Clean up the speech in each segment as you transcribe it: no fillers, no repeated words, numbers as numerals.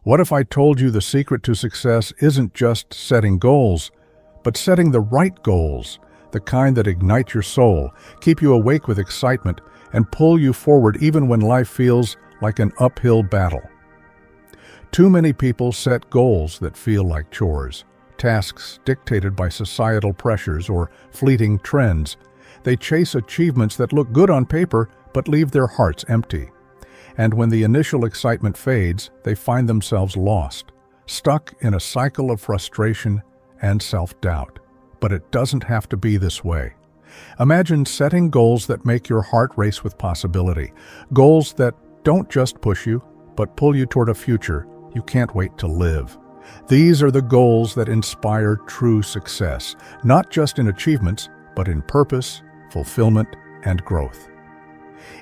What if I told you the secret to success isn't just setting goals, but setting the right goals, the kind that ignite your soul, keep you awake with excitement, and pull you forward even when life feels like an uphill battle? Too many people set goals that feel like chores, tasks dictated by societal pressures or fleeting trends. They chase achievements that look good on paper but leave their hearts empty. And when the initial excitement fades, they find themselves lost, stuck in a cycle of frustration and self-doubt. But it doesn't have to be this way. Imagine setting goals that make your heart race with possibility, goals that don't just push you, but pull you toward a future you can't wait to live. These are the goals that inspire true success, not just in achievements, but in purpose, fulfillment, and growth.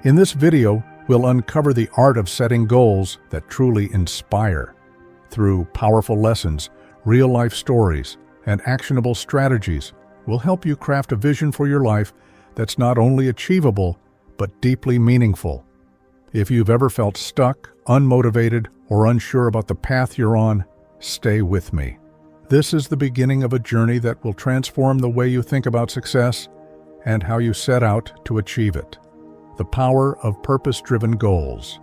In this video, we'll uncover the art of setting goals that truly inspire. Through powerful lessons, real-life stories, and actionable strategies, we'll help you craft a vision for your life that's not only achievable, but deeply meaningful. If you've ever felt stuck, unmotivated, or unsure about the path you're on, stay with me. This is the beginning of a journey that will transform the way you think about success and how you set out to achieve it. The power of purpose-driven goals.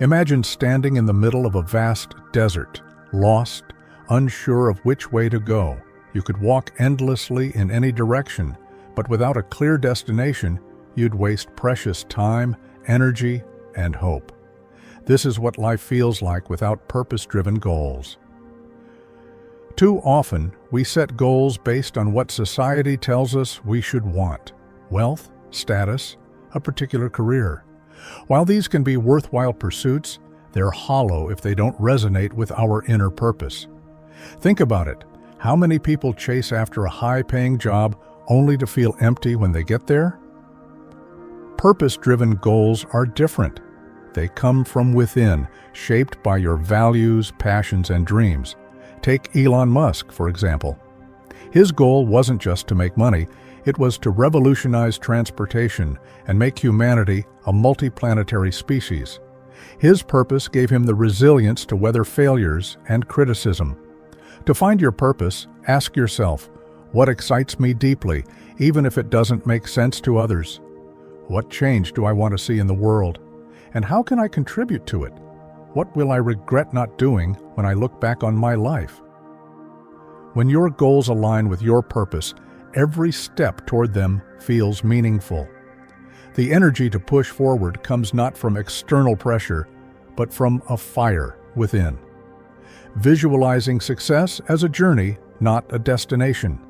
Imagine standing in the middle of a vast desert, lost, unsure of which way to go. You could walk endlessly in any direction, but without a clear destination, you'd waste precious time, energy, and hope. This is what life feels like without purpose-driven goals. Too often, we set goals based on what society tells us we should want: wealth, status, a particular career. While these can be worthwhile pursuits, they're hollow if they don't resonate with our inner purpose. Think about it. How many people chase after a high-paying job only to feel empty when they get there? Purpose-driven goals are different. They come from within, shaped by your values, passions, and dreams. Take Elon Musk, for example. His goal wasn't just to make money, it was to revolutionize transportation and make humanity a multiplanetary species. His purpose gave him the resilience to weather failures and criticism. To find your purpose, ask yourself, what excites me deeply, even if it doesn't make sense to others? What change do I want to see in the world? And how can I contribute to it? What will I regret not doing when I look back on my life? When your goals align with your purpose, every step toward them feels meaningful. The energy to push forward comes not from external pressure, but from a fire within. Visualizing success as a journey, not a destination.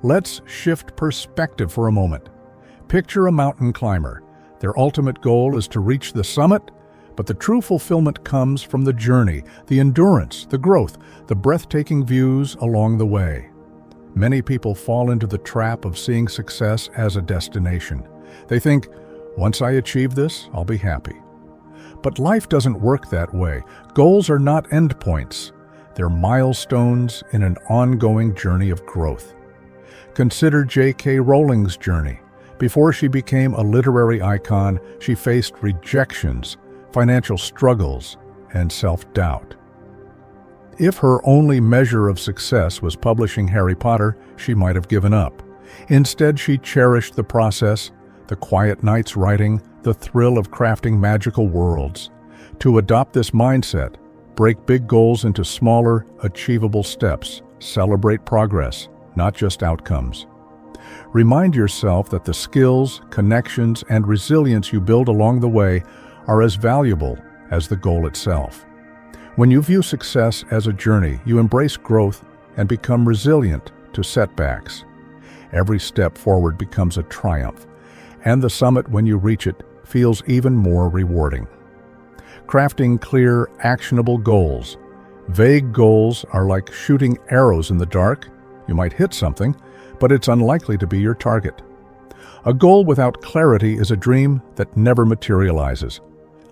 Let's shift perspective for a moment. Picture a mountain climber. Their ultimate goal is to reach the summit, but the true fulfillment comes from the journey, the endurance, the growth, the breathtaking views along the way. Many people fall into the trap of seeing success as a destination. They think, once I achieve this, I'll be happy. But life doesn't work that way. Goals are not endpoints. They're milestones in an ongoing journey of growth. Consider J.K. Rowling's journey. Before she became a literary icon, she faced rejections, financial struggles, and self-doubt. If her only measure of success was publishing Harry Potter, she might have given up. Instead, she cherished the process, the quiet nights writing, the thrill of crafting magical worlds. To adopt this mindset, break big goals into smaller, achievable steps. Celebrate progress, not just outcomes. Remind yourself that the skills, connections, and resilience you build along the way are as valuable as the goal itself. When you view success as a journey, you embrace growth and become resilient to setbacks. Every step forward becomes a triumph, and the summit, when you reach it, feels even more rewarding. Crafting clear, actionable goals. Vague goals are like shooting arrows in the dark. You might hit something, but it's unlikely to be your target. A goal without clarity is a dream that never materializes.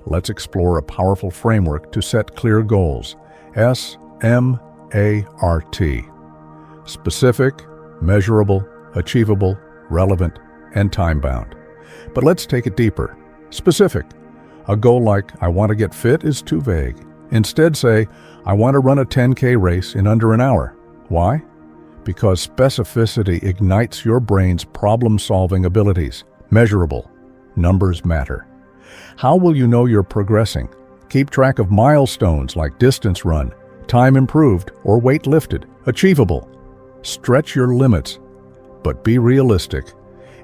Let's explore a powerful framework to set clear goals. SMART. Specific, measurable, achievable, relevant, and time-bound. But let's take it deeper. Specific. A goal like, I want to get fit, is too vague. Instead say, I want to run a 10K race in under an hour. Why? Because specificity ignites your brain's problem-solving abilities. Measurable. Numbers matter. How will you know you're progressing? Keep track of milestones like distance run, time improved, or weight lifted. Achievable. Stretch your limits, but be realistic.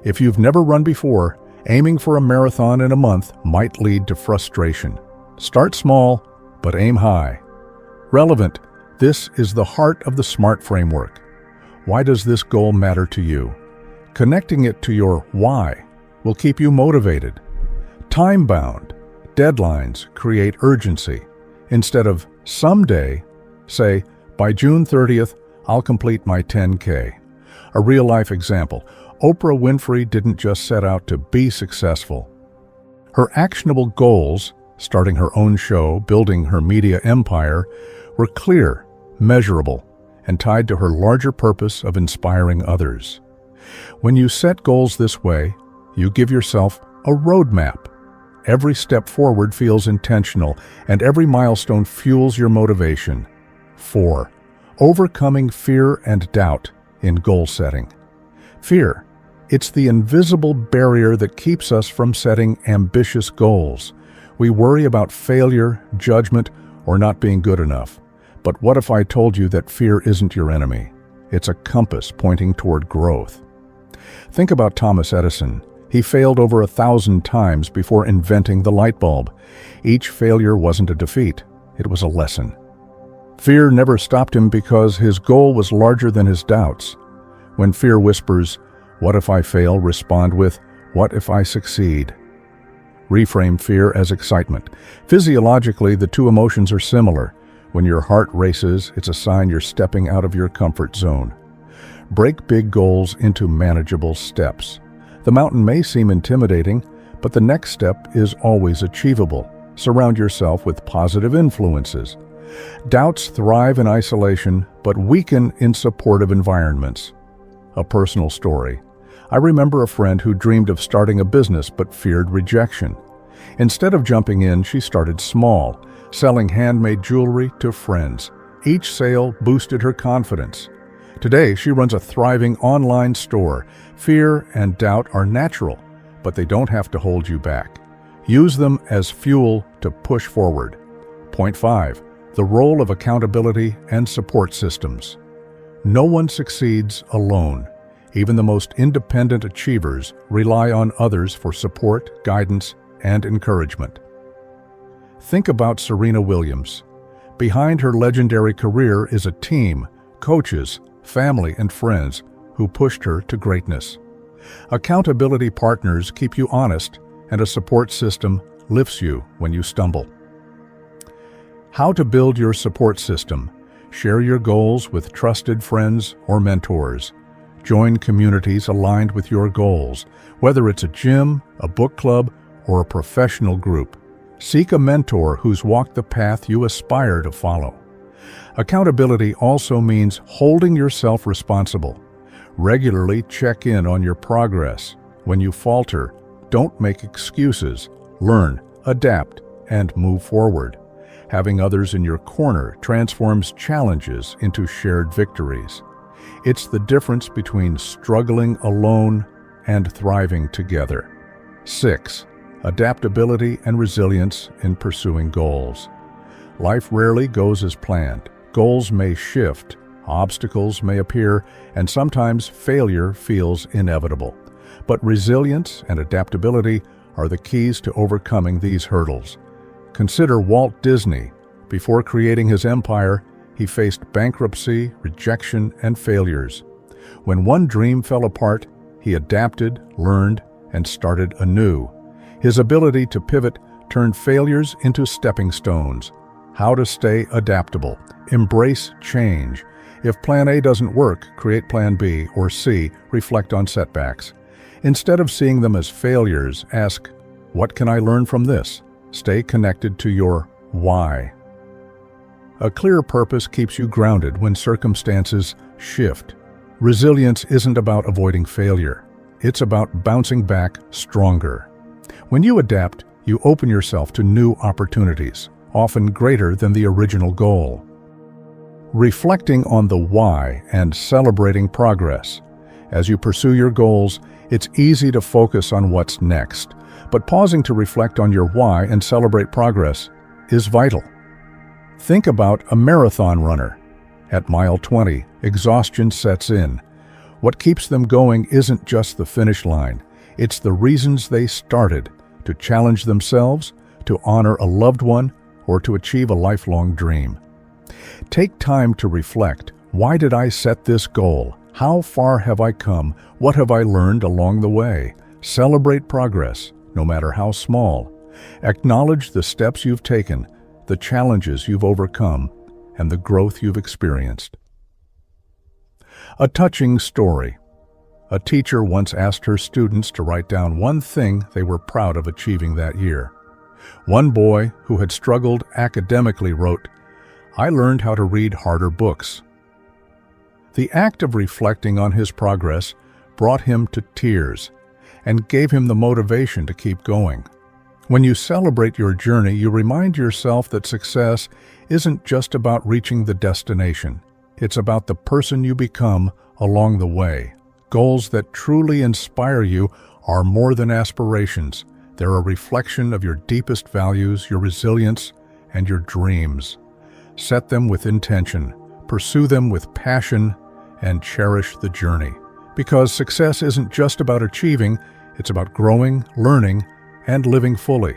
If you've never run before, aiming for a marathon in a month might lead to frustration. Start small, but aim high. Relevant. This is the heart of the SMART framework. Why does this goal matter to you? Connecting it to your why will keep you motivated. Time-bound. Deadlines create urgency. Instead of someday, say, by June 30th, I'll complete my 10K. A real-life example. Oprah Winfrey didn't just set out to be successful. Her actionable goals, starting her own show, building her media empire, were clear, measurable, and tied to her larger purpose of inspiring others. When you set goals this way, you give yourself a roadmap. Every step forward feels intentional, and every milestone fuels your motivation. 4. Overcoming fear and doubt in goal setting. Fear. It's the invisible barrier that keeps us from setting ambitious goals. We worry about failure, judgment, or not being good enough. But what if I told you that fear isn't your enemy? It's a compass pointing toward growth. Think about Thomas Edison. He failed over 1,000 times before inventing the light bulb. Each failure wasn't a defeat, it was a lesson. Fear never stopped him because his goal was larger than his doubts. When fear whispers, "What if I fail?" respond with, "What if I succeed?" Reframe fear as excitement. Physiologically, the two emotions are similar. When your heart races, it's a sign you're stepping out of your comfort zone. Break big goals into manageable steps. The mountain may seem intimidating, but the next step is always achievable. Surround yourself with positive influences. Doubts thrive in isolation, but weaken in supportive environments. A personal story. I remember a friend who dreamed of starting a business but feared rejection. Instead of jumping in, she started small, selling handmade jewelry to friends. Each sale boosted her confidence. Today, she runs a thriving online store. Fear and doubt are natural, but they don't have to hold you back. Use them as fuel to push forward. Point 5. The role of accountability and support systems. No one succeeds alone. Even the most independent achievers rely on others for support, guidance, and encouragement. Think about Serena Williams. Behind her legendary career is a team, coaches, family, and friends who pushed her to greatness. Accountability partners keep you honest, and a support system lifts you when you stumble. How to build your support system. Share your goals with trusted friends or mentors. Join communities aligned with your goals, whether it's a gym, a book club, or a professional group. Seek a mentor who's walked the path you aspire to follow. Accountability also means holding yourself responsible. Regularly check in on your progress. When you falter, don't make excuses. Learn, adapt, and move forward. Having others in your corner transforms challenges into shared victories. It's the difference between struggling alone and thriving together. 6. Adaptability and resilience in pursuing goals. Life rarely goes as planned. Goals may shift, obstacles may appear, and sometimes failure feels inevitable. But resilience and adaptability are the keys to overcoming these hurdles. Consider Walt Disney. Before creating his empire, he faced bankruptcy, rejection, and failures. When one dream fell apart, he adapted, learned, and started anew. His ability to pivot turned failures into stepping stones. How to stay adaptable. Embrace change. If Plan A doesn't work, create Plan B or C. Reflect on setbacks. Instead of seeing them as failures, ask, what can I learn from this? Stay connected to your why. A clear purpose keeps you grounded when circumstances shift. Resilience isn't about avoiding failure. It's about bouncing back stronger. When you adapt, you open yourself to new opportunities. often greater than the original goal. Reflecting on the why and celebrating progress. As you pursue your goals, it's easy to focus on what's next, but pausing to reflect on your why and celebrate progress is vital. Think about a marathon runner. At mile 20, exhaustion sets in. What keeps them going isn't just the finish line, it's the reasons they started: to challenge themselves, to honor a loved one, or to achieve a lifelong dream. Take time to reflect. Why did I set this goal? How far have I come? What have I learned along the way? Celebrate progress, no matter how small. Acknowledge the steps you've taken, the challenges you've overcome, and the growth you've experienced. A touching story. A teacher once asked her students to write down one thing they were proud of achieving that year. One boy, who had struggled academically, wrote, "I learned how to read harder books." The act of reflecting on his progress brought him to tears and gave him the motivation to keep going. When you celebrate your journey, you remind yourself that success isn't just about reaching the destination. It's about the person you become along the way. Goals that truly inspire you are more than aspirations. They're a reflection of your deepest values, your resilience, and your dreams. Set them with intention, pursue them with passion, and cherish the journey. Because success isn't just about achieving, it's about growing, learning, and living fully.